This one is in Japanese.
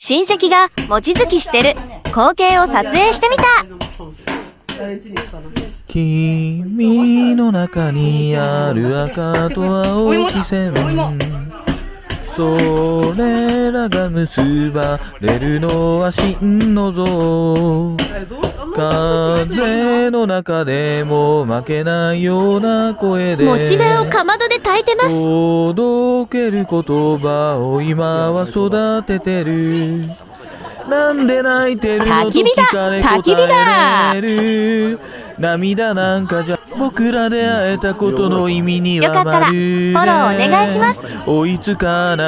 親戚が餅つきしてる光景を撮影してみた。君の中にある赤と青き線、それらが結ばれるのは真の像。風の中でも負けないような声でもち弁をかまどで炊いてます。届ける言葉を今は育ててる。なんで泣いてるのと聞かれ答えれる。涙なんかじゃ僕らで会えたことの意味にはよかったらフォローお願いします。追いつかない